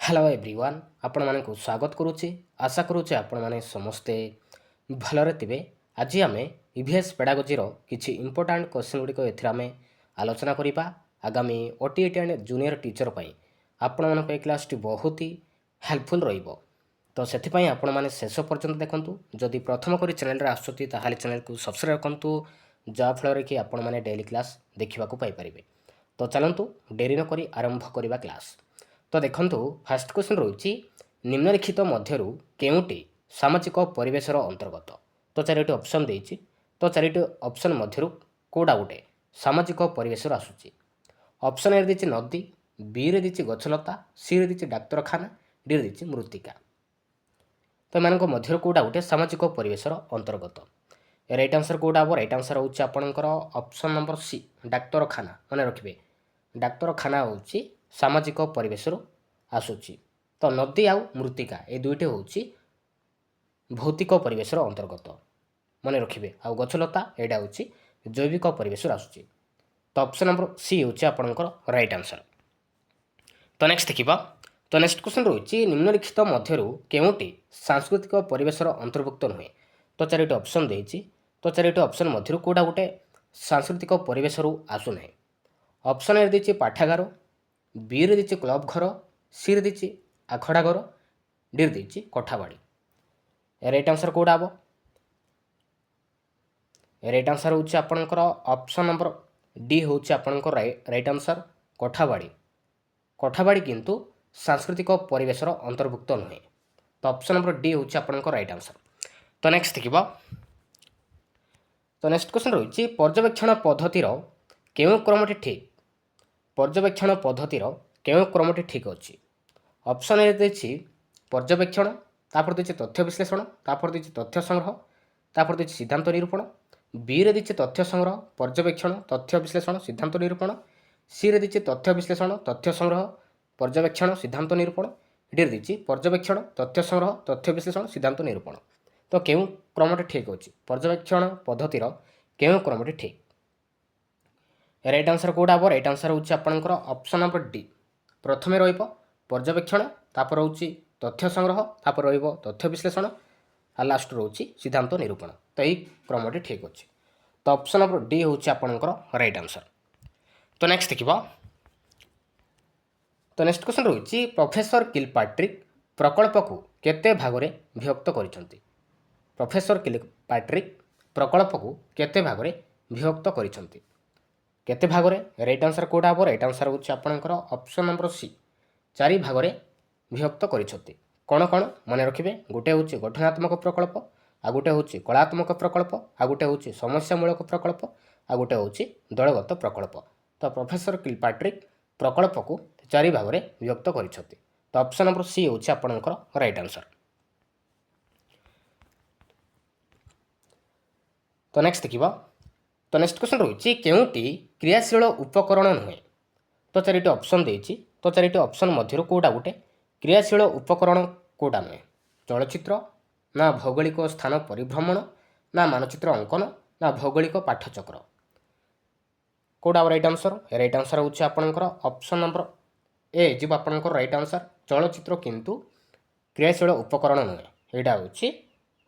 Hello everyone आपण मानक स्वागत करुच्ची आशा करुच्चे आपण माने समस्ते भलरे थिबे। आज आम ईवीएस पेडागोजी किछि इंपोर्टाट क्वेश्चन गुड़िक एमे आलोचना करिबा। आगामी ओटीईटी एंड जूनियर टीचर पई आपण मानक ए क्लास टी बहुत ही हेल्पफुल रहिबो। तो सेथिपई आपण माने शेष पर्यंत देखंतु। जदि प्रथम करी चैनल रे आसुती ताहाले चैनल को सब्सक्राइब करंतु जा फल कि आपण माने डेली क्लास देखिबा को पाई परिबे। तो चलंतु डेरी न करी आरंभ करिबा क्लास। तो देखंतु फास्ट क्वेश्चन रहुछि निम्नलिखित मध्यरु केउटी सामाजिक परिवेशर अंतर्गत। तो चारिटी ऑप्शन देछि। तो चारिटी ऑप्शन मध्यरु कोडा गुटे सामाजिक परिवेशर आसुछि। ऑप्शन ए देछि नदी, बी रे देछि गछलता, सी रे देछि डाक्तरखाना, डी रे देछि मृत्तिका। तो एमानक मध्यरु कोडा गुटे सामाजिक परिवेशर अंतर्गत। राइट आंसर कोडा हबो? राइट आंसर होछि आपनकर ऑप्शन नंबर सी डाक्तरखाना। माने रखिबे डाक्तरखाना होछि सामाजिक परिवेश आसूची। तो नदी आउ मृत्तिका ए दुईटे होछि भौतिक परिवेशर अंतर्गत। मन रखिए आउ गछलता एटा होछि जैविक परिवेश आसूची। तो ऑप्शन नंबर सी होछि आपनकर राइट आंसर। तो नेक्स्ट देखिबा। तो नेक्स्ट क्वेश्चन रहुछि निम्नलिखित मध्यरु केउटी सांस्कृतिक परिवेशर अंतर्भुक्त नुहे। तो चारिटी ऑप्शन देछि। तो चारिटी ऑप्शन मध्यरु कोडा गुटे सांस्कृतिक परिवेशरु आसु नै। ऑप्शन ए देछि पाठागार, बी रे देछि क्लब घर, सी रे देछि आखड़ा घर, डी रे देछि कोठाबाड़ी। राइट आंसर कोडा हबो? राइट आंसर होछि आपनकर ऑप्शन नंबर डी होछि आपनकर राइट आंसर कोठाबाड़ी। कोठाबाड़ी किंतु सांस्कृतिक परिवेशर अंतर्भुक्त नुहे। तो ऑप्शन नंबर डी होछि आपनकर राइट आंसर। तो नेक्स्ट देखिबा। तो नेक्स्ट क्वेश्चन रहुछि पर्यवेक्षण पद्धतिर केउ क्रमटी ठीक। पर्यवेक्षण पद्धतिर केउ क्रमटी ठीक अछि। ऑप्शन ए देछि पर्यवेक्षण, तापर देछि तथ्य विश्लेषण, तापर देछि तथ्य संग्रह, तापर देछि सिद्धांत निरूपण, बी रे देछि तथ्य संग्रह पर्यवेक्षण तथ्य विश्लेषण सिद्धांत निरूपण, सी रे देछि तथ्य विश्लेषण तथ्य संग्रह पर्यवेक्षण सिद्धांत निरूपण, डी रे देछि पर्यवेक्षण तथ्य संग्रह तथ्य विश्लेषण सिद्धांत निरूपण। तो केउ क्रमटी ठीक अछि? पर्यवेक्षण पद्धतिर केउ क्रमटी ठीक? राइट आंसर कोडा हबो? राइट आंसर होछि आपनकर ऑप्शन नंबर डी। प्रथमे रहिबो पर्यवेक्षण, तापर होछि तथ्य संग्रह, तापर रहिबो तथ्य विश्लेषण, आ लास्ट होछि सिद्धांत निरूपण। तो एही क्रमटी ठीक अछि। तो ऑप्शन नंबर डी होछि आपनकर राइट आंसर। तो नेक्स्ट देखिबा। तो नेक्स्ट क्वेश्चन रहुछि प्रोफेसर किलपाट्रिक प्रकल्प को केते भागरे विभक्त करिसंती। प्रोफेसर किलपाट्रिक प्रकल्प को केते भागरे विभक्त करिसंती। केते भागरे? राइट आंसर कोडा हबो? राइट आंसर होछि आपनकर ऑप्शन नंबर सी चारि भागरे विभक्त करिसंती। कोन कोन मन रखिबे? गोटे होछि गठनात्मक प्रकल्प, आ गोटे होछि कलात्मक प्रकल्प, आ गोटे होछि समस्यामूलक प्रकल्प, आ गोटे होछि दलगत प्रकल्प। तो प्रोफेसर किलपाट्रिक प्रकल्प को चारि भागरे विभक्त करिसंती। तो ऑप्शन नंबर सी होछि आपनकर राइट आंसर। तो नेक्स्ट देखिबा। तो नेक्स्ट क्वेश्चन रहुछि केउटी क्रियाशील उपकरण नुहे। तो चारिटी ऑप्शन देछि। तो चारिटी ऑप्शन मध्यरु कोडा गुटे क्रियाशील उपकरण कोडा नुहे। चलचित्र, ना भौगोलिक स्थान परिभ्रमण, ना मानचित्र अंकन, ना भौगोलिक पाठचक्र। कोडा राइट आंसर? राइट आंसर होछि आपनकर ऑप्शन नंबर ए जिबो आपनकर राइट आंसर। चलचित्र किंतु क्रियाशील उपकरण नुहे। एटा होछि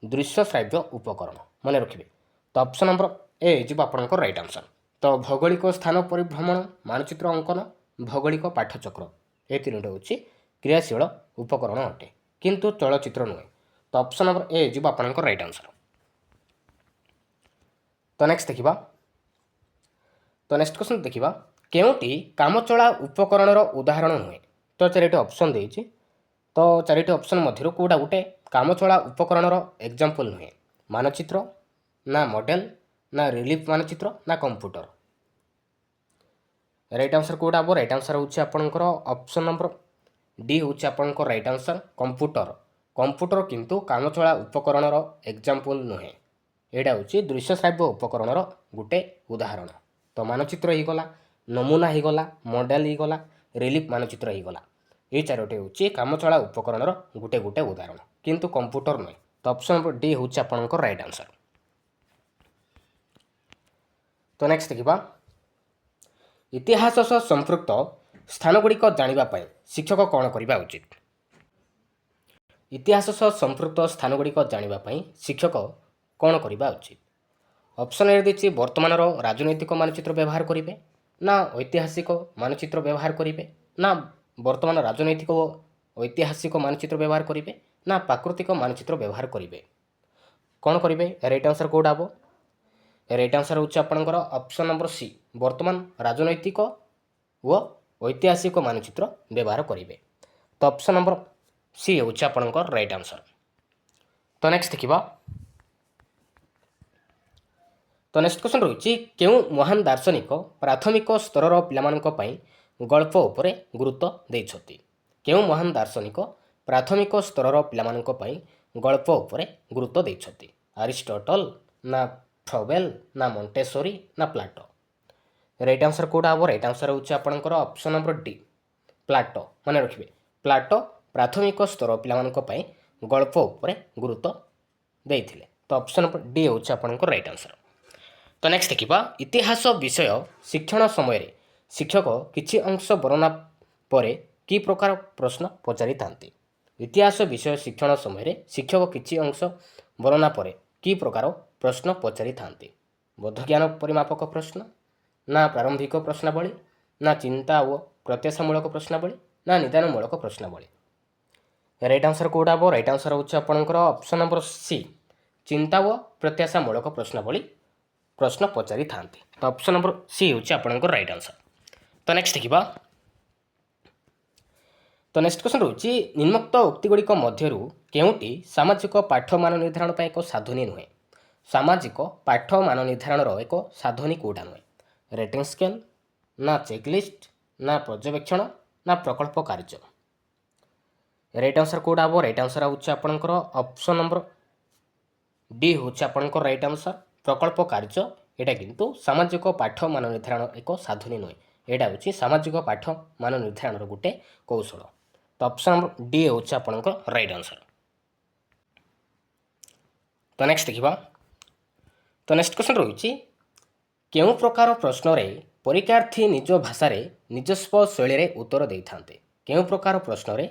दृश्य श्राव्य उपकरण। मन रखिबे। तो ऑप्शन नंबर ए जिबो आपनकर राइट आंसर। तो भौगोलिक स्थान परिभ्रमण, मानचित्र अंकन, भौगोलिक पाठचक्र ए तीनोटा होछि क्रियाशील उपकरण अटे, किंतु चलचित्र नुहे। तो ऑप्शन नंबर ए जिबो आपनकर राइट आंसर। तो नेक्स्ट देखिबा। तो नेक्स्ट क्वेश्चन देखिबा केउटी कामचला उपकरणर उदाहरण नुहे। तो चारिटी ऑप्शन देछि। तो चारिटी ऑप्शन मध्यरु कोडा गुटे कामचला उपकरणर एग्जांपल नुहे। मानचित्र, ना मॉडल, ना रिलीफ मानचित्र, ना कंप्यूटर। राइट आंसर कोडा हबो? राइट आंसर होछि आपनकर ऑप्शन नंबर डी होछि आपनकर राइट आंसर कंप्यूटर। कंप्यूटर किंतु कामचला उपकरणर एग्जांपल नुहे। एडा होछि दृश्य श्राव्य उपकरणर गुटे उदाहरण। तो मानचित्र ही गला, नमूना ही गला, मॉडल ही गला, रिलीफ मानचित्र ही गला। ए चारोटी होछि कामचला उपकरणर गुटे गुटे उदाहरण, किंतु कंप्यूटर नुहे। तो ऑप्शन नंबर डी होछि आपनकर राइट आंसर। तो नेक्स्ट देखिबा। इतिहास सह संपृक्त स्थानगुड़िक जानिबा पाई शिक्षक कौन करवा उचित। ଇତିହାସ ସହ ସମ୍ପୃକ୍ତ ସ୍ଥାନଗୁଡ଼ିକ ଜାଣିବା ପାଇଁ ଶିକ୍ଷକ କ'ଣ କରିବା ଉଚିତ? ଅପସନ୍ ଏ ଦେଇଛି ବର୍ତ୍ତମାନର ରାଜନୈତିକ ମାନଚିତ୍ର ବ୍ୟବହାର କରିବେ, ନା ଐତିହାସିକ ମାନଚିତ୍ର ବ୍ୟବହାର କରିବେ, ନା ବର୍ତ୍ତମାନ ରାଜନୈତିକ ଓ ଐତିହାସିକ ମାନଚିତ୍ର ବ୍ୟବହାର କରିବେ, ନା ପ୍ରାକୃତିକ ମାନଚିତ୍ର ବ୍ୟବହାର କରିବେ। କ'ଣ କରିବେ? ରାଇଟ୍ ଆନ୍ସର୍ କେଉଁଟା ହେବ? ରାଇଟ୍ ଆନ୍ସର୍ ହେଉଛି ଆପଣଙ୍କର ଅପସନ୍ ନମ୍ବର ସି, ବର୍ତ୍ତମାନ ରାଜନୈତିକ ଓ ଐତିହାସିକ ମାନଚିତ୍ର ବ୍ୟବହାର କରିବେ। ତ ଅପସନ୍ ନମ୍ବର ସି ହେଉଛି ଆପଣଙ୍କର ରାଇଟ୍ ଆନ୍ସର୍। ତ ନେକ୍ସଟ ଦେଖିବା। ତ ନେକ୍ସଟ କ୍ୱେଶ୍ଚନ୍ ରହିଛି କେଉଁ ମହାନ ଦାର୍ଶନିକ ପ୍ରାଥମିକ ସ୍ତରର ପିଲାମାନଙ୍କ ପାଇଁ ଗଳ୍ପ ଉପରେ ଗୁରୁତ୍ୱ ଦେଇଛନ୍ତି? କେଉଁ ମହାନ ଦାର୍ଶନିକ ପ୍ରାଥମିକ ସ୍ତରର ପିଲାମାନଙ୍କ ପାଇଁ ଗଳ୍ପ ଉପରେ ଗୁରୁତ୍ୱ ଦେଇଛନ୍ତି? ଆରିଷ୍ଟଟଲ, ନା ଫ୍ରବେଲ, ନା ମଣ୍ଟେସୋରି, ନା ପ୍ଲାଟୋ? ରାଇଟ୍ ଆନ୍ସର୍ କେଉଁଟା ହେବ? ରାଇଟ୍ ଆନ୍ସର୍ ହେଉଛି ଆପଣଙ୍କର ଅପସନ୍ ନମ୍ବର ଡି, ପ୍ଲାଟୋ। ମନେ ରଖିବେ, ପ୍ଲାଟୋ ପ୍ରାଥମିକ ସ୍ତର ପିଲାମାନଙ୍କ ପାଇଁ ଗଳ୍ପ ଉପରେ ଗୁରୁତ୍ୱ ଦେଇଥିଲେ। ତ ଅପସନ୍ ନମ୍ବର ଡି ହେଉଛି ଆପଣଙ୍କର ରାଇଟ୍ ଆନ୍ସର୍। ତ ନେକ୍ସଟ ଦେଖିବା, ଇତିହାସ ବିଷୟ ଶିକ୍ଷଣ ସମୟରେ ଶିକ୍ଷକ କିଛି ଅଂଶ ବର୍ଣ୍ଣନା ପରେ କି ପ୍ରକାର ପ୍ରଶ୍ନ ପଚାରିଥାନ୍ତି? ଇତିହାସ ବିଷୟ ଶିକ୍ଷଣ ସମୟରେ ଶିକ୍ଷକ କିଛି ଅଂଶ ବର୍ଣ୍ଣନା ପରେ କି ପ୍ରକାର ପ୍ରଶ୍ନ ପଚାରିଥାନ୍ତି? ବୋଧଜ୍ଞାନ ପରିମାପକ ପ୍ରଶ୍ନ, ନା ପ୍ରାରମ୍ଭିକ ପ୍ରଶ୍ନାବଳୀ, ନା ଚିନ୍ତା ଓ ପ୍ରତ୍ୟାଶାମୂଳକ ପ୍ରଶ୍ନାବଳୀ, ନା ନିଦାନମୂଳକ ପ୍ରଶ୍ନାବଳୀ? ରାଇଟ୍ ଆନ୍ସର୍ କେଉଁଟା ହେବ? ରାଇଟ୍ ଆନ୍ସର୍ ହେଉଛି ଆପଣଙ୍କର ଅପସନ୍ ନମ୍ବର ସି, ଚିନ୍ତା ଓ ପ୍ରତ୍ୟାଶାମୂଳକ ପ୍ରଶ୍ନାବଳୀ ପ୍ରଶ୍ନ ପଚାରିଥାନ୍ତି। ତ ଅପସନ୍ ନମ୍ବର ସି ହେଉଛି ଆପଣଙ୍କର ରାଇଟ୍ ଆନ୍ସର୍। ତ ନେକ୍ସଟ ଦେଖିବା। ତ ନେକ୍ସଟ କ୍ୱେଶ୍ଚନ୍ ରହୁଛି ନିମ୍ନୋକ୍ତ ଉକ୍ତିଗୁଡ଼ିକ ମଧ୍ୟରୁ କେଉଁଟି ସାମାଜିକ ପାଠ ମାନ ନିର୍ଦ୍ଧାରଣ ପାଇଁ ଏକ ସାଧନୀ ନୁହେଁ? ସାମାଜିକ ପାଠ ମାନ ନିର୍ଦ୍ଧାରଣର ଏକ ସାଧନୀ କେଉଁଟା ନୁହେଁ? ରେଟିଂ ସ୍କେଲ, ନା ଚେକଲିଷ୍ଟ, ନା ପର୍ଯ୍ୟବେକ୍ଷଣ, ନା ପ୍ରକଳ୍ପ କାର୍ଯ୍ୟ? ରାଇଟ୍ ଆନ୍ସର୍ କେଉଁଟା ହେବ? ରାଇଟ୍ ଆନ୍ସର୍ ହେଉଛି ଆପଣଙ୍କର ଅପସନ୍ ନମ୍ବର ଡି ହେଉଛି ଆପଣଙ୍କର ରାଇଟ୍ ଆନ୍ସର୍, ପ୍ରକଳ୍ପ କାର୍ଯ୍ୟ। ଏଇଟା କିନ୍ତୁ ସାମାଜିକ ପାଠ ମାନ ନିର୍ଦ୍ଧାରଣ ଏକ ସାଧନୀ ନୁହେଁ, ଏଇଟା ହେଉଛି ସାମାଜିକ ପାଠ ମାନ ନିର୍ଦ୍ଧାରଣର ଗୋଟେ କୌଶଳ। ତ ଅପସନ୍ ନମ୍ବର ଡି ହେଉଛି ଆପଣଙ୍କର ରାଇଟ୍ ଆନ୍ସର୍। ତ ନେକ୍ସଟ ଦେଖିବା। ତ ନେକ୍ସଟ କ୍ୱେଶ୍ଚନ୍ ରହିଛି କେଉଁ ପ୍ରକାର ପ୍ରଶ୍ନରେ ପରୀକ୍ଷାର୍ଥୀ ନିଜ ଭାଷାରେ ନିଜସ୍ୱ ଶୈଳୀରେ ଉତ୍ତର ଦେଇଥାନ୍ତି? କେଉଁ ପ୍ରକାର ପ୍ରଶ୍ନରେ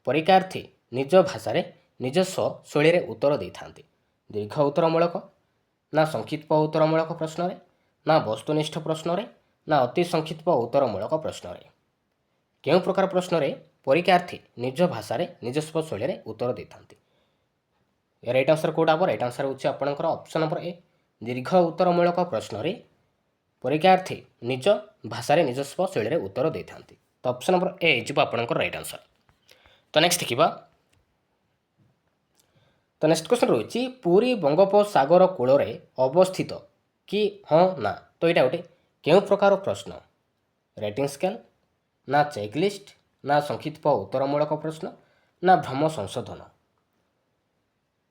ପରୀକ୍ଷାର୍ଥୀ ନିଜ ଭାଷାରେ ନିଜସ୍ୱ ଶୈଳୀରେ ଉତ୍ତର ଦେଇଥାନ୍ତି? ଦୀର୍ଘ ଉତ୍ତରମୂଳକ, ନା ସଂକ୍ଷିପ୍ତ ଉତ୍ତରମୂଳକ ପ୍ରଶ୍ନରେ, ନା ବସ୍ତୁନିଷ୍ଠ ପ୍ରଶ୍ନରେ, ନା ଅତି ସଂକ୍ଷିପ୍ତ ଉତ୍ତରମୂଳକ ପ୍ରଶ୍ନରେ? କେଉଁ ପ୍ରକାର ପ୍ରଶ୍ନରେ ପରୀକ୍ଷାର୍ଥୀ ନିଜ ଭାଷାରେ ନିଜସ୍ୱ ଶୈଳୀରେ ଉତ୍ତର ଦେଇଥାନ୍ତି? ରାଇଟ୍ ଆନ୍ସର୍ କେଉଁଟା ହେବ? ରାଇଟ୍ ଆନ୍ସର୍ ହେଉଛି ଆପଣଙ୍କର ଅପସନ୍ ନମ୍ବର ଏ, ଦୀର୍ଘ ଉତ୍ତରମୂଳକ ପ୍ରଶ୍ନରେ ପରୀକ୍ଷାର୍ଥୀ ନିଜ ଭାଷାରେ ନିଜସ୍ୱ ଶୈଳୀରେ ଉତ୍ତର ଦେଇଥାନ୍ତି। ତ ଅପସନ୍ ନମ୍ବର ଏ ହେଇଯିବ ଆପଣଙ୍କର ରାଇଟ୍ ଆନ୍ସର୍। ତ ନେକ୍ସଟ ଦେଖିବା। ତ ନେକ୍ସଟ କ୍ୱେଶ୍ଚନ୍ ରହିଛି ପୁରୀ ବଙ୍ଗୋପସାଗର କୂଳରେ ଅବସ୍ଥିତ କି ହଁ ନା? ତ ଏଇଟା ଗୋଟେ କେଉଁ ପ୍ରକାର ପ୍ରଶ୍ନ? ରେଟିଂ ସ୍କେଲ, ନା ଚେକଲିଷ୍ଟ, ନା ସଂକ୍ଷିପ୍ତ ଉତ୍ତରମୂଳକ ପ୍ରଶ୍ନ, ନା ଭ୍ରମ ସଂଶୋଧନ?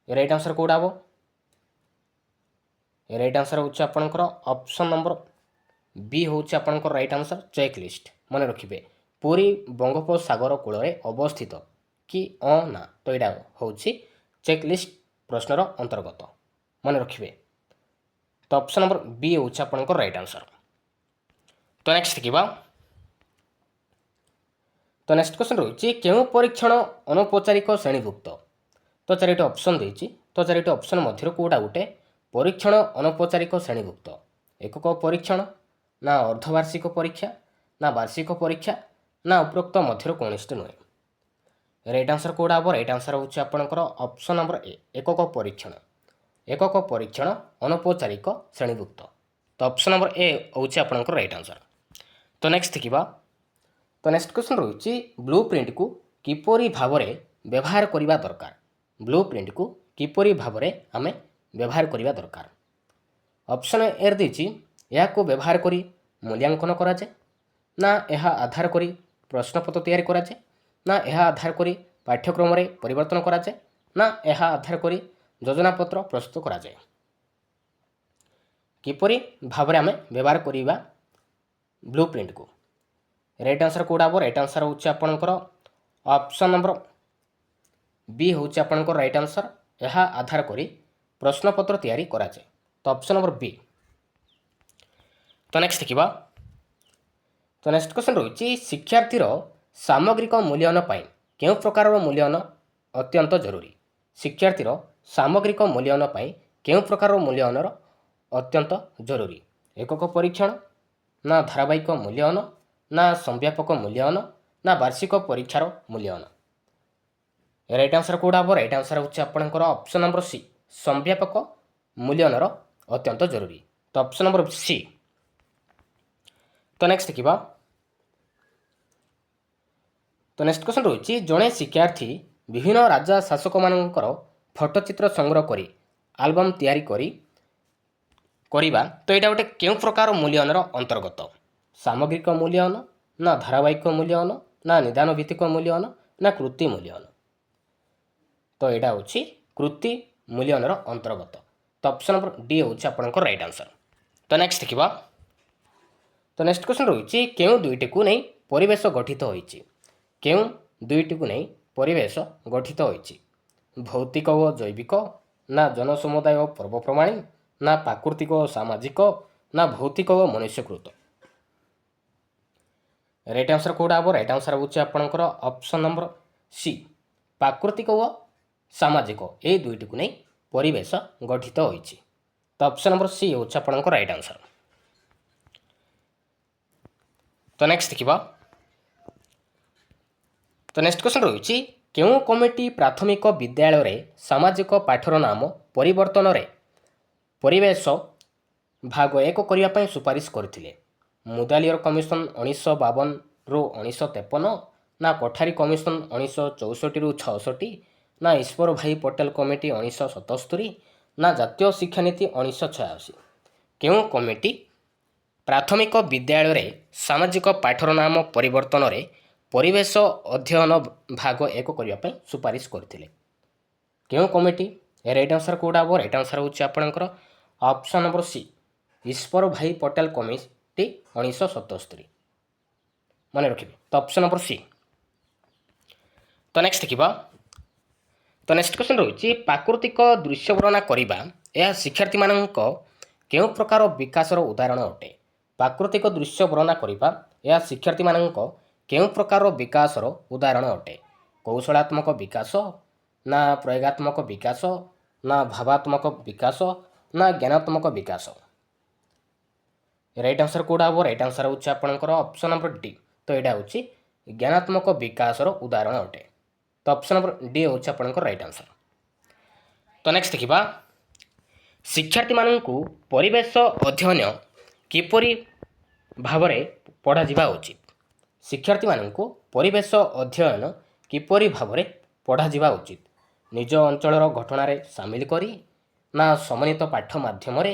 ରାଇଟ୍ ଆନ୍ସର୍ କେଉଁଟା ହେବ? ରାଇଟ୍ ଆନ୍ସର୍ ହେଉଛି ଆପଣଙ୍କର ଅପସନ୍ ନମ୍ବର ବି ହେଉଛି ଆପଣଙ୍କର ରାଇଟ୍ ଆନ୍ସର୍, ଚେକଲିଷ୍ଟ। ମନେ ରଖିବେ, ପୁରୀ ବଙ୍ଗୋପସାଗର କୂଳରେ ଅବସ୍ଥିତ କି ନା? ତ ଏଇଟା ହେଉଛି ଚେକଲିଷ୍ଟ ପ୍ରଶ୍ନର ଅନ୍ତର୍ଗତ। ମନେ ରଖିବେ। ତ ଅପସନ୍ ନମ୍ବର ବି ହେଉଛି ଆପଣଙ୍କର ରାଇଟ୍ ଆନ୍ସର୍। ତ ନେକ୍ସଟ ଦେଖିବା। ତ ନେକ୍ସଟ କ୍ୱେଶ୍ଚନ୍ ରହିଛି କେଉଁ ପରୀକ୍ଷଣ ଅନୌପଚାରିକ ଶ୍ରେଣୀଭୁକ୍ତ? ତ ଚାରିଟି ଅପସନ୍ ଦେଇଛି। ତ ଚାରିଟି ଅପସନ୍ ମଧ୍ୟରୁ କେଉଁଟା ଗୋଟେ ପରୀକ୍ଷଣ ଅନୌପଚାରିକ ଶ୍ରେଣୀଭୁକ୍ତ? ଏକକ ପରୀକ୍ଷଣ, ନା ଅର୍ଦ୍ଧବାର୍ଷିକ ପରୀକ୍ଷା, ନା ବାର୍ଷିକ ପରୀକ୍ଷା, ନା ଉପରୋକ୍ତ ମଧ୍ୟରୁ କୌଣସିଟି ନୁହେଁ? ରାଇଟ୍ ଆନ୍ସର୍ କେଉଁଟା ହେବ? ରାଇଟ୍ ଆନ୍ସର୍ ହେଉଛି ଆପଣଙ୍କର ଅପସନ୍ ନମ୍ବର ଏ, ଏକକ ପରୀକ୍ଷଣ। ଏକକ ପରୀକ୍ଷଣ ଅନୌପଚାରିକ ଶ୍ରେଣୀଭୁକ୍ତ। ତ ଅପସନ୍ ନମ୍ବର ଏ ହେଉଛି ଆପଣଙ୍କର ରାଇଟ୍ ଆନ୍ସର୍। ତ ନେକ୍ସଟ ଦେଖିବା। ତ ନେକ୍ସଟ କ୍ୱେଶ୍ଚନ୍ ରହିଛି ବ୍ଲୁ ପ୍ରିଣ୍ଟକୁ କିପରି ଭାବରେ ବ୍ୟବହାର କରିବା ଦରକାର? ବ୍ଲୁ ପ୍ରିଣ୍ଟକୁ କିପରି ଭାବରେ ଆମେ ବ୍ୟବହାର କରିବା ଦରକାର? ଅପସନ୍ ଏ ଦେଇଛି ଏହାକୁ ବ୍ୟବହାର କରି ମୂଲ୍ୟାଙ୍କନ କରାଯାଏ, ନା ଏହା ଆଧାର କରି ପ୍ରଶ୍ନପତ୍ର ତିଆରି କରାଯାଏ, ନା ଏହା ଆଧାର କରି ପାଠ୍ୟକ୍ରମରେ ପରିବର୍ତ୍ତନ କରାଯାଏ, ନା ଏହା ଆଧାର କରି ଯୋଜନାପତ୍ର ପ୍ରସ୍ତୁତ କରାଯାଏ? କିପରି ଭାବରେ ଆମେ ବ୍ୟବହାର କରିବା ବ୍ଲୁ ପ୍ରିଣ୍ଟକୁ? ରାଇଟ୍ ଆନ୍ସର୍ କେଉଁଟା ହେବ? ରାଇଟ୍ ଆନ୍ସର୍ ହେଉଛି ଆପଣଙ୍କର ଅପସନ୍ ନମ୍ବର ବି ହେଉଛି ଆପଣଙ୍କର ରାଇଟ୍ ଆନ୍ସର୍, ଏହା ଆଧାର କରି ପ୍ରଶ୍ନପତ୍ର ତିଆରି କରାଯାଏ। ତ ଅପସନ୍ ନମ୍ବର ବି। ତ ନେକ୍ସଟ ଦେଖିବା। ତ ନେକ୍ସଟ କ୍ୱେଶ୍ଚନ୍ ରହିଛି ଶିକ୍ଷାର୍ଥୀର ସାମଗ୍ରିକ ମୂଲ୍ୟାୟନ ପାଇଁ କେଉଁ ପ୍ରକାରର ମୂଲ୍ୟାୟନ ଅତ୍ୟନ୍ତ ଜରୁରୀ। ଶିକ୍ଷାର୍ଥୀର ସାମଗ୍ରିକ ମୂଲ୍ୟାୟନ ପାଇଁ କେଉଁ ପ୍ରକାରର ମୂଲ୍ୟାୟନର ଅତ୍ୟନ୍ତ ଜରୁରୀ? ଏକକ ପରୀକ୍ଷଣ, ନା ଧାରାବାହିକ ମୂଲ୍ୟାୟନ, ନା ସଂବ୍ୟାପକ ମୂଲ୍ୟାୟନ, ନା ବାର୍ଷିକ ପରୀକ୍ଷାର ମୂଲ୍ୟାୟନ? ରାଇଟ୍ ଆନ୍ସର୍ କେଉଁଟା ହେବ? ରାଇଟ୍ ଆନ୍ସର୍ ହେଉଛି ଆପଣଙ୍କର ଅପସନ୍ ନମ୍ବର ସି, ସଂବ୍ୟାପକ ମୂଲ୍ୟାୟନର ଅତ୍ୟନ୍ତ ଜରୁରୀ। ତ ଅପସନ୍ ନମ୍ବର ସି। ତ ନେକ୍ସଟ ଦେଖିବା। ତ ନେକ୍ସଟ କ୍ୱେଶ୍ଚନ୍ ରହିଛି, ଜଣେ ଶିକ୍ଷାର୍ଥୀ ବିଭିନ୍ନ ରାଜା ଶାସକମାନଙ୍କର ଫଟୋଚିତ୍ର ସଂଗ୍ରହ କରି ଆଲବମ୍ ତିଆରି କରିବା, ତ ଏଇଟା ଗୋଟେ କେଉଁ ପ୍ରକାର ମୂଲ୍ୟାୟନର ଅନ୍ତର୍ଗତ? ସାମଗ୍ରିକ ମୂଲ୍ୟାୟନ, ନା ଧାରାବାହିକ ମୂଲ୍ୟାୟନ, ନା ନିଦାନ ଭିତ୍ତିକ ମୂଲ୍ୟାୟନ, ନା କୃତି ମୂଲ୍ୟାୟନ? ତ ଏଇଟା ହେଉଛି କୃତି ମୂଲ୍ୟାୟନର ଅନ୍ତର୍ଗତ। ତ ଅପସନ୍ ନମ୍ବର ଡି ହେଉଛି ଆପଣଙ୍କର ରାଇଟ୍ ଆନ୍ସର୍। ତ ନେକ୍ସଟ ଦେଖିବା। ତ ନେକ୍ସଟ କ୍ୱେଶ୍ଚନ୍ ରହିଛି, କେଉଁ ଦୁଇଟିକୁ ନେଇ ପରିବେଶ ଗଠିତ ହୋଇଛି? କେଉଁ ଦୁଇଟିକୁ ନେଇ ପରିବେଶ ଗଠିତ ହୋଇଛି? ଭୌତିକ ଓ ଜୈବିକ, ନା ଜନସମୁଦାୟ ଓ ପର୍ବପର୍ବାଣୀ, ନା ପ୍ରାକୃତିକ ଓ ସାମାଜିକ, ନା ଭୌତିକ ଓ ମନୁଷ୍ୟକୃତ? ରାଇଟ୍ ଆନ୍ସର୍ କେଉଁଟା ହେବ? ରାଇଟ୍ ଆନ୍ସର୍ ହେଉଛି ଆପଣଙ୍କର ଅପସନ୍ ନମ୍ବର ସି, ପ୍ରାକୃତିକ ଓ ସାମାଜିକ, ଏଇ ଦୁଇଟିକୁ ନେଇ ପରିବେଶ ଗଠିତ ହୋଇଛି। ତ ଅପସନ୍ ନମ୍ବର ସି ହେଉଛି ଆପଣଙ୍କ ରାଇଟ୍ ଆନ୍ସର୍। ତ ନେକ୍ସଟ ଦେଖିବା। ତ ନେକ୍ସଟ କ୍ୱେଶ୍ଚନ୍ ରହିଛି, କେଉଁ କମିଟି ପ୍ରାଥମିକ ବିଦ୍ୟାଳୟରେ ସାମାଜିକ ପାଠର ନାମ ପରିବର୍ତ୍ତନରେ ପରିବେଶ ଭାଗ 1 କରିବା ପାଇଁ ସୁପାରିଶ କରିଥିଲେ? ମୁଦାଲିୟର କମିଶନ 1952ରୁ 1953, ନା କୋଠାରୀ କମିଶନ 1964ରୁ 66, ନା ଈଶ୍ୱର ଭାଇ ପଟେଲ କମିଟି 1977, ନା ଜାତୀୟ ଶିକ୍ଷାନୀତି 1986? କେଉଁ କମିଟି ପ୍ରାଥମିକ ବିଦ୍ୟାଳୟରେ ସାମାଜିକ ପାଠର ନାମ ପରିବର୍ତ୍ତନରେ ପରିବେଶ ଅଧ୍ୟୟନ ଭାଗ 1 କରିବା ପାଇଁ ସୁପାରିଶ କରିଥିଲେ? କେଉଁ କମିଟି? ରାଇଟ୍ ଆନ୍ସର୍ କେଉଁଟା ହେବ? ରାଇଟ୍ ଆନ୍ସର୍ ହେଉଛି ଆପଣଙ୍କର ଅପସନ୍ ନମ୍ବର ସି, ଈଶ୍ୱର ଭାଇ ପଟେଲ କମିଟି 1977। ମନେ ରଖିବେ। ତ ଅପସନ୍ ନମ୍ବର ସି। ତ ନେକ୍ସଟ ଦେଖିବା। ତ ନେକ୍ସଟ କ୍ୱେଶ୍ଚନ୍ ରହିଛି, ପ୍ରାକୃତିକ ଦୃଶ୍ୟ ବର୍ଣ୍ଣନା କରିବା ଏହା ଶିକ୍ଷାର୍ଥୀମାନଙ୍କ କେଉଁ ପ୍ରକାର ବିକାଶର ଉଦାହରଣ ଅଟେ? ପ୍ରାକୃତିକ ଦୃଶ୍ୟ ବର୍ଣ୍ଣନା କରିବା ଏହା ଶିକ୍ଷାର୍ଥୀମାନଙ୍କ କେଉଁ ପ୍ରକାରର ବିକାଶର ଉଦାହରଣ ଅଟେ? କୌଶଳାତ୍ମକ ବିକାଶ, ନା ପ୍ରୟୋଗାତ୍ମକ ବିକାଶ, ନା ଭାବାତ୍ମକ ବିକାଶ, ନା ଜ୍ଞାନାତ୍ମକ ବିକାଶ? ରାଇଟ୍ ଆନ୍ସର୍ କେଉଁଟା ହେବ? ରାଇଟ୍ ଆନ୍ସର୍ ହେଉଛି ଆପଣଙ୍କର ଅପସନ୍ ନମ୍ବର ଡି। ତ ଏଇଟା ହେଉଛି ଜ୍ଞାନାତ୍ମକ ବିକାଶର ଉଦାହରଣ ଅଟେ। ତ ଅପସନ୍ ନମ୍ବର ଡି ହେଉଛି ଆପଣଙ୍କର ରାଇଟ୍ ଆନ୍ସର୍। ତ ନେକ୍ସଟ ଦେଖିବା। ଶିକ୍ଷାର୍ଥୀମାନଙ୍କୁ ପରିବେଶ ଅଧ୍ୟୟନ କିପରି ଭାବରେ ପଢ଼ାଯିବା ଉଚିତ? ଶିକ୍ଷାର୍ଥୀମାନଙ୍କୁ ପରିବେଶ ଅଧ୍ୟୟନ କିପରି ଭାବରେ ପଢ଼ାଯିବା ଉଚିତ? ନିଜ ଅଞ୍ଚଳର ଘଟଣାରେ ସାମିଲ କରି, ନା ସମନ୍ୱିତ ପାଠ ମାଧ୍ୟମରେ,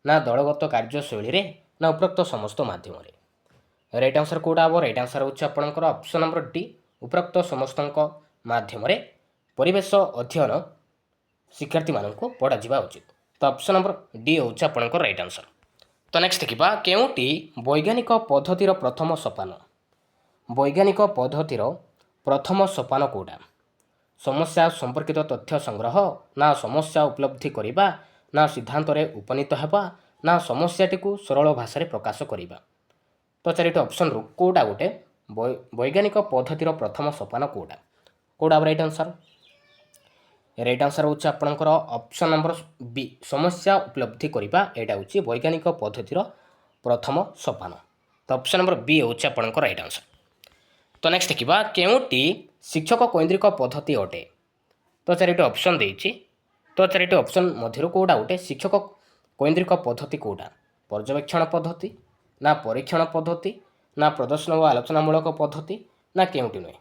ନା ଦଳଗତ କାର୍ଯ୍ୟଶୈଳୀରେ, ନା ଉପରୋକ୍ତ ସମସ୍ତ ମାଧ୍ୟମରେ? ରାଇଟ୍ ଆନ୍ସର୍ କେଉଁଟା ହେବ? ରାଇଟ୍ ଆନ୍ସର୍ ହେଉଛି ଆପଣଙ୍କର ଅପସନ୍ ନମ୍ବର ଡି, ଉପରୋକ୍ତ ସମସ୍ତଙ୍କ ମାଧ୍ୟମରେ ପରିବେଶ ଅଧ୍ୟୟନ ଶିକ୍ଷାର୍ଥୀମାନଙ୍କୁ ପଢ଼ାଯିବା ଉଚିତ। ତ ଅପସନ୍ ନମ୍ବର ଡି ହେଉଛି ଆପଣଙ୍କର ରାଇଟ୍ ଆନ୍ସର୍। ତ ନେକ୍ସଟ ଦେଖିବା, କେଉଁଟି ବୈଜ୍ଞାନିକ ପଦ୍ଧତିର ପ୍ରଥମ ସୋପାନ? ବୈଜ୍ଞାନିକ ପଦ୍ଧତିର ପ୍ରଥମ ସୋପାନ କେଉଁଟା? ସମସ୍ୟା ସମ୍ପର୍କିତ ତଥ୍ୟ ସଂଗ୍ରହ, ନା ସମସ୍ୟା ଉପଲବ୍ଧି କରିବା, ନା ସିଦ୍ଧାନ୍ତରେ ଉପନୀତ ହେବା, ନା ସମସ୍ୟାଟିକୁ ସରଳ ଭାଷାରେ ପ୍ରକାଶ କରିବା? ତ ଚାରିଟି ଅପସନ୍ରୁ କେଉଁଟା ଗୋଟେ ବୈଜ୍ଞାନିକ ପଦ୍ଧତିର ପ୍ରଥମ ସୋପାନ କେଉଁଟା? କେଉଁଟା ରାଇଟ୍ ଆନ୍ସର୍? ରାଇଟ୍ ଆନ୍ସର୍ ହେଉଛି ଆପଣଙ୍କର ଅପସନ୍ ନମ୍ବର ବି, ସମସ୍ୟା ଉପଲବ୍ଧି କରିବା। ଏଇଟା ହେଉଛି ବୈଜ୍ଞାନିକ ପଦ୍ଧତିର ପ୍ରଥମ ସୋପାନ। ତ ଅପସନ୍ ନମ୍ବର ବି ହେଉଛି ଆପଣଙ୍କର ରାଇଟ୍ ଆନ୍ସର୍। ତ ନେକ୍ସଟ ଦେଖିବା, କେଉଁଟି ଶିକ୍ଷକ କୈନ୍ଦ୍ରିକ ପଦ୍ଧତି ଅଟେ? ତ ଚାରିଟି ଅପସନ୍ ଦେଇଛି। ତ ଚାରିଟି ଅପସନ୍ ମଧ୍ୟରୁ କେଉଁଟା ଗୋଟେ ଶିକ୍ଷକ କୈନ୍ଦ୍ରିକ ପଦ୍ଧତି କେଉଁଟା? ପର୍ଯ୍ୟବେକ୍ଷଣ ପଦ୍ଧତି, ନା ପରୀକ୍ଷଣ ପଦ୍ଧତି, ନା ପ୍ରଦର୍ଶନ ଓ ଆଲୋଚନାମୂଳକ ପଦ୍ଧତି, ନା କେଉଁଟି ନୁହେଁ?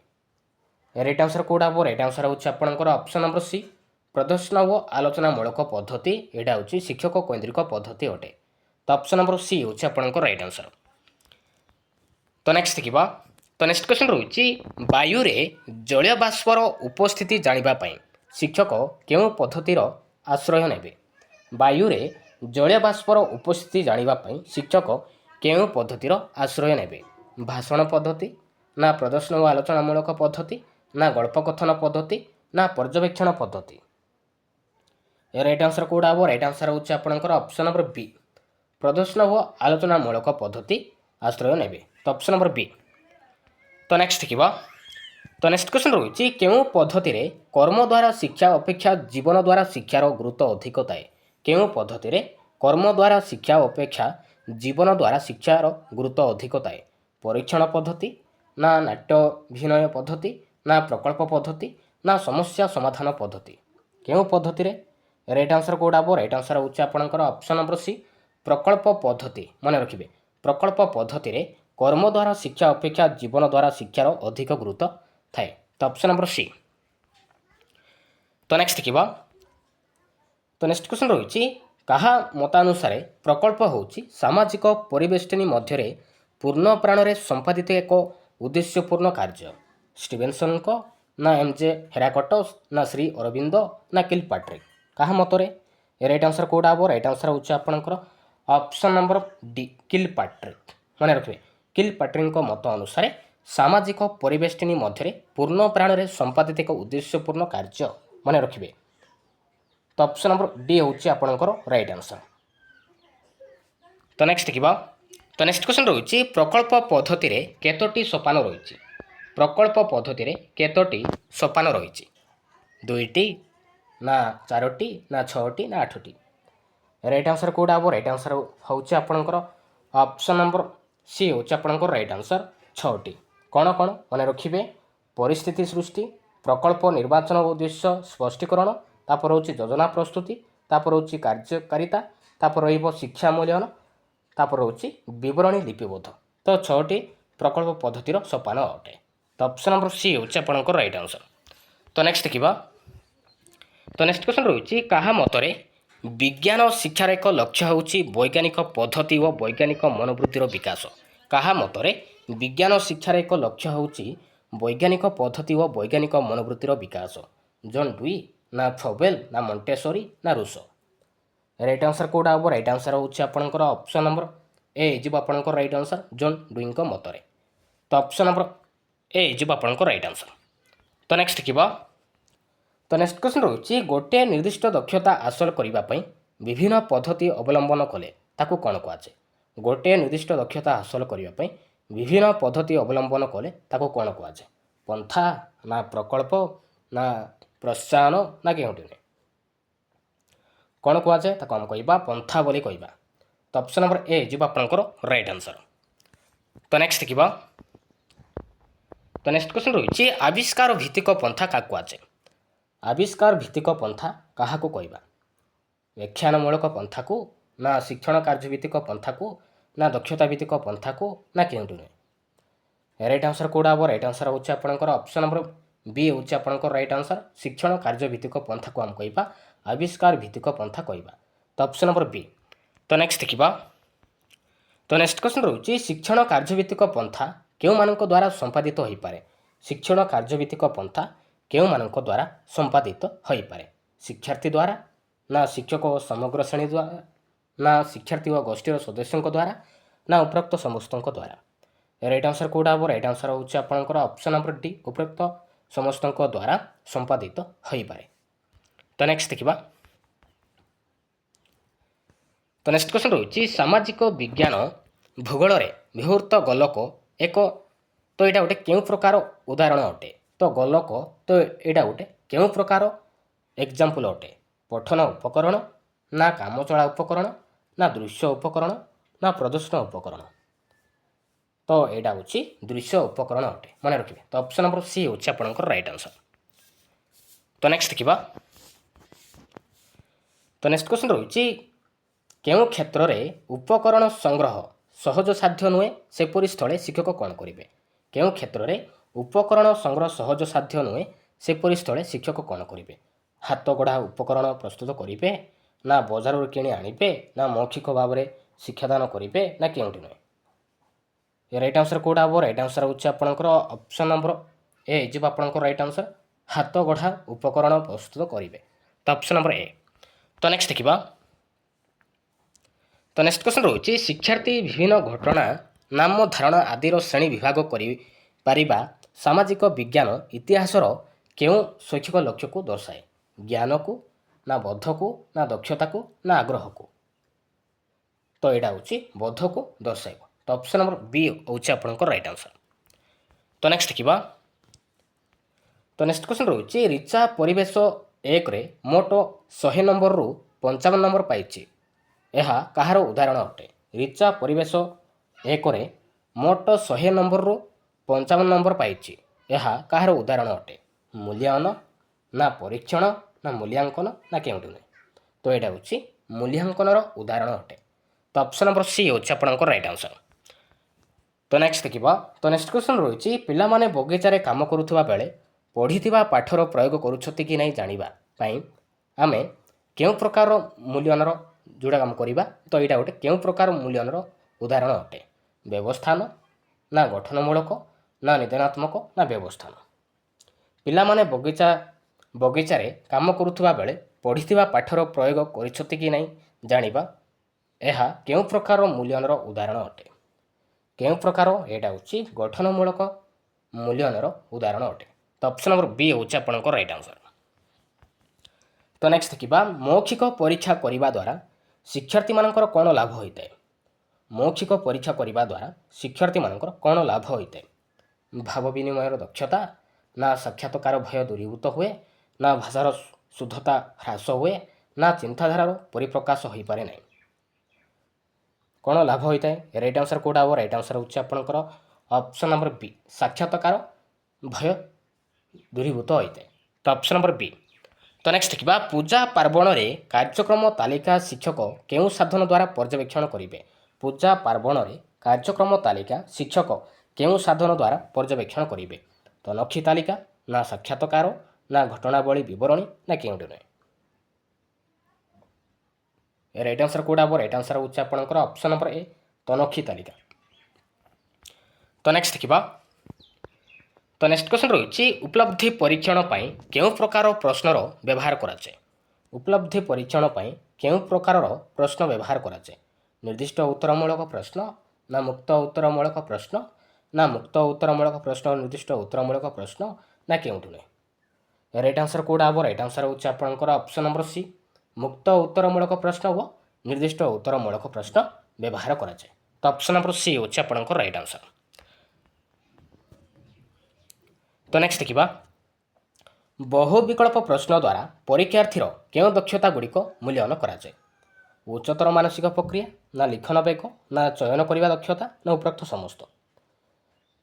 ରାଇଟ୍ ଆନ୍ସର୍ କେଉଁଟା ହେବ? ରାଇଟ୍ ଆନ୍ସର୍ ହେଉଛି ଆପଣଙ୍କର ଅପସନ୍ ନମ୍ବର ସି, ପ୍ରଦର୍ଶନ ଓ ଆଲୋଚନାମୂଳକ ପଦ୍ଧତି। ଏଇଟା ହେଉଛି ଶିକ୍ଷକ କୈନ୍ଦ୍ରିକ ପଦ୍ଧତି ଅଟେ। ତ ଅପସନ୍ ନମ୍ବର ସି ହେଉଛି ଆପଣଙ୍କର ରାଇଟ୍ ଆନ୍ସର୍। ତ ନେକ୍ସଟ ଦେଖିବା। ତ ନେକ୍ସଟ କ୍ୱେଶ୍ଚନ୍ ରହିଛି, ବାୟୁରେ ଜଳୀୟ ବାଷ୍ପର ଉପସ୍ଥିତି ଜାଣିବା ପାଇଁ ଶିକ୍ଷକ କେଉଁ ପଦ୍ଧତିର ଆଶ୍ରୟ ନେବେ? ବାୟୁରେ ଜଳୀୟ ବାଷ୍ପର ଉପସ୍ଥିତି ଜାଣିବା ପାଇଁ ଶିକ୍ଷକ କେଉଁ ପଦ୍ଧତିର ଆଶ୍ରୟ ନେବେ? ଭାଷଣ ପଦ୍ଧତି, ନା ପ୍ରଦର୍ଶନ ଓ ଆଲୋଚନାମୂଳକ ପଦ୍ଧତି, ନା ଗଳ୍ପକଥନ ପଦ୍ଧତି, ନା ପର୍ଯ୍ୟବେକ୍ଷଣ ପଦ୍ଧତି? ରାଇଟ୍ ଆନ୍ସର୍ କେଉଁଟା ହେବ? ରାଇଟ୍ ଆନ୍ସର୍ ହେଉଛି ଆପଣଙ୍କର ଅପସନ୍ ନମ୍ବର ବି, ପ୍ରଦର୍ଶନ ଓ ଆଲୋଚନାମୂଳକ ପଦ୍ଧତି ଆଶ୍ରୟ ନେବେ। ତ ଅପସନ୍ ନମ୍ବର ବି। ତ ନେକ୍ସଟ ଦେଖିବା। ତ तो नेक्स्ट क्वेश्चन रही केउं पद्धति रे कर्म द्वारा शिक्षा अपेक्षा जीवन द्वारा शिक्षार गुरुत्व अधिक थाए केउं पद्धति रे कर्म द्वारा शिक्षा अपेक्षा जीवन द्वारा शिक्षार गुरुत्व अधिक थाए परीक्षण पद्धति ना नाट्याभिनय पद्धति ना प्रकल्प पद्धति ना समस्या समाधान पद्धति केउं पद्धति रे राइट आंसर कोड हम राइट आंसर होउछ आपनकर ऑप्शन नंबर सी प्रकल्प पद्धति मन रखिबे प्रकल्प पद्धति रे कर्म द्वारा शिक्षा अपेक्षा जीवन द्वारा शिक्षार अधिक गुरुत्व थाए तो ऑप्शन नंबर सी। तो नेक्स्ट देखिबा तो नेक्स्ट क्वेश्चन रही कहा मतानुसार प्रकल्प होउछि सामाजिक परिवेष्टनी मध्य पूर्ण प्राण रे संपादित एक उद्देश्यपूर्ण कार्य स्टीवेनसन को ना एमजे हेराकटस ना श्री अरविंद ना किलपाट्रिक कहा मतरे राइट आंसर कोड हम राइट आंसर होउछि आपनकर ऑप्शन नंबर डी किलपाट्रिक मन रखिबे किलपाट्रिक मत अनुसार सामाजिक परिवेष्टनी मध्य पूर्ण प्राण रे संपादित एक उद्देश्यपूर्ण कार्य मन रखिबे तो ऑप्शन नंबर डी होउछि आपनकर राइट आंसर। तो नेक्स्ट देखिबा तो नेक्स्ट क्वेश्चन रही प्रकल्प पद्धति रे केतोटी सोपान रही प्रकल्प पद्धति रे केतोटी सोपान रही दुईटी ना चारोटी ना छटी ना आठटी राइट आंसर कोड हम राइट आंसर होउछि आपनकर ऑप्शन नंबर सी होउछि आपनकर राइट आंसर छटी कौन कौन मन रखिबे परिस्थिति सृष्टि प्रकल्प निर्वाचन उद्देश्य स्पष्टीकरण तापर होउछि योजना प्रस्तुति तापर होउछि कार्यकारिता तापर रहिबो शिक्षा मूल्यांकन तापर होउछि विवरणी लिपिबद्ध तो छटी प्रकल्प पद्धतिर सोपान अटे तो ऑप्शन नंबर सी होउछि आपनकर राइट आंसर। तो नेक्स्ट देखिबा तो नेक्स्ट क्वेश्चन रही कहा मतरे विज्ञान शिक्षार एक लक्ष्य होउछि वैज्ञानिक पद्धति और वैज्ञानिक मनोवृत्तिर विकास कहा मतरे विज्ञान शिक्षार एक लक्ष्य होउछि वैज्ञानिक पद्धति और वैज्ञानिक मनोवृत्तिर विकास जॉन डुई ना फ्रोबेल ना मॉन्टेसरी ना रूसो राइट आंसर कोड हम राइट आंसर होउछि आपनकर ऑप्शन नंबर ए जिबो आपनकर राइट आंसर जॉन डुई को मतरे तो ऑप्शन नंबर ए जिबो आपनकर राइट आंसर। तो नेक्स्ट देखिबा तो नेक्स्ट क्वेश्चन रही गोटे निर्दिष्ट दक्षता हासिल करने विभिन्न पद्धति अवलंबन कले ताकू कौन कहुए गोटे निर्दिष्ट दक्षता हासिल करने विभिन्न पद्धति अवलंबन कले ताकू कौन कहुए पंथा ना प्रकल्प ना प्रोत्साहन ना केउटी कौन कहुए ताको हम कहबा पंथा बोली कहबा तो ऑप्शन नंबर ए जिबा आपनकर राइट आंसर। तो नेक्स्ट देखिबा तो नेक्स्ट क्वेश्चन रही आविष्कार भित्तिक पंथा का कहुए आविष्कार भित्तिक पंथा क्या कहबा व्याख्यानमूलक पंथा को ना शिक्षण कार्य भित्तिक पंथा को ना दक्षता भित्तिक पंथा को ना केउटी नुहे राइट आंसर कोड हम राइट आंसर होउछि आपनकर ऑप्शन नंबर बी होउछि आपनकर राइट आंसर शिक्षण कार्य भित्तिक पंथा को हम कहबा आविष्कार भित्तिक पंथा कहबा तो ऑप्शन नंबर बी। तो नेक्स्ट देखिबा तो नेक्स्ट क्वेश्चन रही शिक्षण कार्य भित्तिक पंथा केउ मानक द्वारा संपादित होई पारे शिक्षण कार्य भित्तिक पंथा केउ मानक द्वारा संपादित होई पारे शिक्षार्थी द्वारा ना शिक्षक समग्र श्रेणी द्वारा ना शिक्षार्थी व गोष्ठीर सदस्यों द्वारा ना उपरोक्त समस्त द्वारा राइट आंसर कोड हम राइट आंसर होउछि आपनकर ऑप्शन नंबर डी उपरोक्त समस्त द्वारा संपादित होई पारे। तो नेक्स्ट देखिबा तो नेक्स्ट क्वेश्चन रही सामाजिक विज्ञान भूगोल रे विहूर्त गोलक एक तो यहाँ गोटे केउं प्रकार उदाहरण अटे तो गोलक तो यहाँ गोटे केउं प्रकार एग्जाम्पल अटे पठन उपकरण ना कामचला उपकरण ना दृश्य उपकरण ना प्रदर्शन उपकरण तो यहाँ हूँ दृश्य उपकरण अटे मन रखिए तो ऑप्शन नंबर सी हूँ आपनकर राइट आंसर। तो नेक्स्ट देखिबा तो नेक्स्ट क्वेश्चन रही केउं क्षेत्र में उपकरण संग्रह सहज साध्य नुहे सेपरी स्थले शिक्षक कौन करेंगे केउं क्षेत्र में उपकरण संग्रह सहज साध्य नुहे सेपरी स्थले शिक्षक कौन करेंगे हाथ गढ़ा उपकरण प्रस्तुत करेंगे ना बजार किणी आनिबे ना मौखिक भाव में शिक्षादान करेंगे ना केउंटी नुहे राइट आंसर कोड हम राइट आंसर होउछि आपनकर ऑप्शन नंबर ए जिबा आपनकर राइट आंसर हाथ गढ़ा उपकरण प्रस्तुत करेंगे तो ऑप्शन नंबर ए। तो नेक्स्ट देखिबा तो नेक्स्ट क्वेश्चन रही शिक्षार्थी विभिन्न घटना नाम धारणा आदिर श्रेणी विभाग करिबा सामाजिक विज्ञान इतिहासर केउं शैक्षिक लक्ष्य को दर्शाए ज्ञान को ना बोध को ना दक्षता को ना आग्रह को तो यहाँ हूँ बोध को दर्शाइब तो ऑप्शन नंबर बी हूँ आपनकर राइट आंसर। तो नेक्स्ट देखिबा ତ ନେକ୍ସଟ କ୍ୱେଶ୍ଚନ୍ ରହୁଛି ରିଚା ପରିବେଶ 1ରେ ମୋଟ 100 ନମ୍ବରରୁ 55 ନମ୍ବର ପାଇଛି, ଏହା କାହାର ଉଦାହରଣ ଅଟେ? ରିଚା ପରିବେଶ 1ରେ ମୋଟ 100 ନମ୍ବରରୁ 55 ନମ୍ବର ପାଇଛି, ଏହା କାହାର ଉଦାହରଣ ଅଟେ? ମୂଲ୍ୟାୟନ ନା ପରୀକ୍ଷଣ ନା ମୂଲ୍ୟାଙ୍କନ ନା କେଉଁଠି ନୁହେଁ? ତ ଏଇଟା ହେଉଛି ମୂଲ୍ୟାଙ୍କନର ଉଦାହରଣ ଅଟେ। ତ ଅପସନ୍ ନମ୍ବର ସି ହେଉଛି ଆପଣଙ୍କର ରାଇଟ୍ ଆନ୍ସର। ତ ନେକ୍ସଟ ଦେଖିବା। ତ ନେକ୍ସଟ କ୍ୱେଶ୍ଚନ୍ ରହିଛି ପିଲାମାନେ ବଗିଚାରେ କାମ କରୁଥିବା ବେଳେ ପଢ଼ିଥିବା ପାଠର ପ୍ରୟୋଗ କରୁଛନ୍ତି କି ନାହିଁ ଜାଣିବା ପାଇଁ ଆମେ କେଉଁ ପ୍ରକାର ମୂଲ୍ୟାୟନର ଯେଉଁଟା କାମ କରିବା? ତ ଏଇଟା ଗୋଟେ କେଉଁ ପ୍ରକାର ମୂଲ୍ୟାୟନର ଉଦାହରଣ ଅଟେ? ବ୍ୟବସ୍ଥାନ ନା ଗଠନମୂଳକ ନା ନିଦାନାତ୍ମକ ନା ବ୍ୟବସ୍ଥାନ? ପିଲାମାନେ ବଗିଚାରେ କାମ କରୁଥିବା ବେଳେ ପଢ଼ିଥିବା ପାଠର ପ୍ରୟୋଗ କରିଛନ୍ତି କି ନାହିଁ ଜାଣିବା ଏହା କେଉଁ ପ୍ରକାର ମୂଲ୍ୟାୟନର ଉଦାହରଣ ଅଟେ? କେଉଁ ପ୍ରକାର? ଏଇଟା ହେଉଛି ଗଠନମୂଳକ ମୂଲ୍ୟାୟନର ଉଦାହରଣ ଅଟେ। ତ ଅପସନ୍ ନମ୍ବର ବି ହେଉଛି ଆପଣଙ୍କର ରାଇଟ୍ ଆନ୍ସର। ତ ନେକ୍ସଟ ଦେଖିବା ମୌଖିକ ପରୀକ୍ଷା କରିବା ଦ୍ୱାରା ଶିକ୍ଷାର୍ଥୀମାନଙ୍କର କ'ଣ ଲାଭ ହୋଇଥାଏ? ମୌଖିକ ପରୀକ୍ଷା କରିବା ଦ୍ୱାରା ଶିକ୍ଷାର୍ଥୀମାନଙ୍କର କ'ଣ ଲାଭ ହୋଇଥାଏ? ଭାବ ବିନିମୟର ଦକ୍ଷତା ନା ସାକ୍ଷାତକାର ଭୟ ଦୂରୀଭୂତ ହୁଏ ନା ଭାଷାର ଶୁଦ୍ଧତା ହ୍ରାସ ହୁଏ ନା ଚିନ୍ତାଧାରାର ପରିପ୍ରକାଶ ହୋଇପାରେ ନାହିଁ? କ'ଣ ଲାଭ ହୋଇଥାଏ? ରାଇଟ୍ ଆନ୍ସର କେଉଁଟା ହେବ? ରାଇଟ୍ ଆନ୍ସର ହେଉଛି ଆପଣଙ୍କର ଅପସନ୍ ନମ୍ବର ବି, ସାକ୍ଷାତକାର ଭୟ ଦୂରୀଭୂତ ହୋଇଥାଏ। ତ ଅପସନ୍ ନମ୍ବର ବି। ତ ନେକ୍ସଟ ଦେଖିବା ପୂଜା ପାର୍ବଣରେ କାର୍ଯ୍ୟକ୍ରମ ତାଲିକା ଶିକ୍ଷକ କେଉଁ ସାଧନ ଦ୍ୱାରା ପର୍ଯ୍ୟବେକ୍ଷଣ କରିବେ? ପୂଜା ପାର୍ବଣରେ କାର୍ଯ୍ୟକ୍ରମ ତାଲିକା ଶିକ୍ଷକ କେଉଁ ସାଧନ ଦ୍ୱାରା ପର୍ଯ୍ୟବେକ୍ଷଣ କରିବେ? ତ ନକ୍ଷୀ ତାଲିକା ନା ସାକ୍ଷାତକାର ନା ଘଟଣାବଳୀ ବିବରଣୀ ନା କେଉଁଠି ନୁହେଁ? ରାଇଟ୍ ଆନ୍ସର କେଉଁଟା ହେବ? ରାଇଟ୍ ଆନ୍ସର ହେଉଛି ଆପଣଙ୍କର ଅପସନ୍ ନମ୍ବର ଏ, ତନଖୀ ତାଲିକା। ତ ନେକ୍ସଟ ଦେଖିବା। ତ ନେକ୍ସଟ କ୍ୱେଶ୍ଚନ୍ ରହିଛି ଉପଲବ୍ଧି ପରୀକ୍ଷଣ ପାଇଁ କେଉଁ ପ୍ରକାର ପ୍ରଶ୍ନର ବ୍ୟବହାର କରାଯାଏ? ଉପଲବ୍ଧି ପରୀକ୍ଷଣ ପାଇଁ କେଉଁ ପ୍ରକାରର ପ୍ରଶ୍ନ ବ୍ୟବହାର କରାଯାଏ? ନିର୍ଦ୍ଦିଷ୍ଟ ଉତ୍ତରମୂଳକ ପ୍ରଶ୍ନ ନା ମୁକ୍ତ ଉତ୍ତରମୂଳକ ପ୍ରଶ୍ନ ନା ମୁକ୍ତ ଉତ୍ତରମୂଳକ ପ୍ରଶ୍ନ ନିର୍ଦ୍ଦିଷ୍ଟ ଉତ୍ତରମୂଳକ ପ୍ରଶ୍ନ ନା କେଉଁଠି ନୁହେଁ? ରାଇଟ୍ ଆନ୍ସର କେଉଁଟା ହେବ? ରାଇଟ୍ ଆନ୍ସର ହେଉଛି ଆପଣଙ୍କର ଅପସନ୍ ନମ୍ବର ସି, ମୁକ୍ତ ଉତ୍ତରମୂଳକ ପ୍ରଶ୍ନ ଓ ନିର୍ଦ୍ଦିଷ୍ଟ ଉତ୍ତରମୂଳକ ପ୍ରଶ୍ନ ବ୍ୟବହାର କରାଯାଏ। ତ ଅପସନ୍ ନମ୍ବର ସି ହେଉଛି ଆପଣଙ୍କର ରାଇଟ୍ ଆନ୍ସର। ତ ନେକ୍ସଟ ଦେଖିବା ବହୁ ବିକଳ୍ପ ପ୍ରଶ୍ନ ଦ୍ୱାରା ପରୀକ୍ଷାର୍ଥୀର କେଉଁ ଦକ୍ଷତା ଗୁଡ଼ିକ ମୂଲ୍ୟାୟନ କରାଯାଏ? ଉଚ୍ଚତର ମାନସିକ ପ୍ରକ୍ରିୟା ନା ଲିଖନ ବେଗ ନା ଚୟନ କରିବା ଦକ୍ଷତା ନା ଉପରୋକ୍ତ ସମସ୍ତ?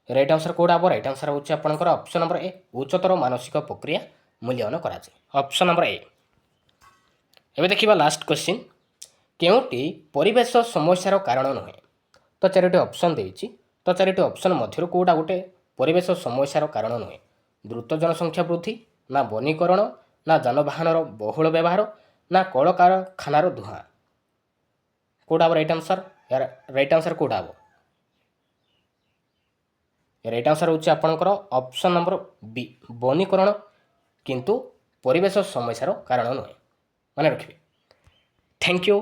ରାଇଟ୍ ଆନ୍ସର କେଉଁଟା ହେବ? ରାଇଟ୍ ଆନ୍ସର ହେଉଛି ଆପଣଙ୍କର ଅପସନ୍ ନମ୍ବର ଏ, ଉଚ୍ଚତର ମାନସିକ ପ୍ରକ୍ରିୟା ମୂଲ୍ୟାୟନ କରାଯାଏ। Option number A. ଏବେ ଦେଖିବା ଲାଷ୍ଟ କ୍ୱେଶ୍ଚିନ୍ କେଉଁଟି ପରିବେଶ ସମସ୍ୟାର କାରଣ ନୁହେଁ? ତ 4ଟି ଅପସନ୍ ଦେଇଛି। ତ 4ଟି ଅପସନ୍ ମଧ୍ୟରୁ କେଉଁଟା ଗୋଟେ ପରିବେଶ ସମସ୍ୟାର କାରଣ ନୁହେଁ? ଦ୍ରୁତ ଜନସଂଖ୍ୟା ବୃଦ୍ଧି ନା ବନୀକରଣ ନା ଯାନବାହନର ବହୁଳ ବ୍ୟବହାର ନା କଳକାରଖାନାର ଧୂଆଁ? କେଉଁଟା ହେବ ରାଇଟ୍ ଆନ୍ସର? ରାଇଟ୍ ଆନ୍ସର କେଉଁଟା ହେବ? ରାଇଟ୍ ଆନ୍ସର ହେଉଛି ଆପଣଙ୍କର ଅପସନ୍ ନମ୍ବର ବି, ବନୀକରଣ କିନ୍ତୁ ପରିବେଶ ସମସ୍ୟାର କାରଣ ନୁହେଁ। ମନେ ରଖିବେ। Thank you.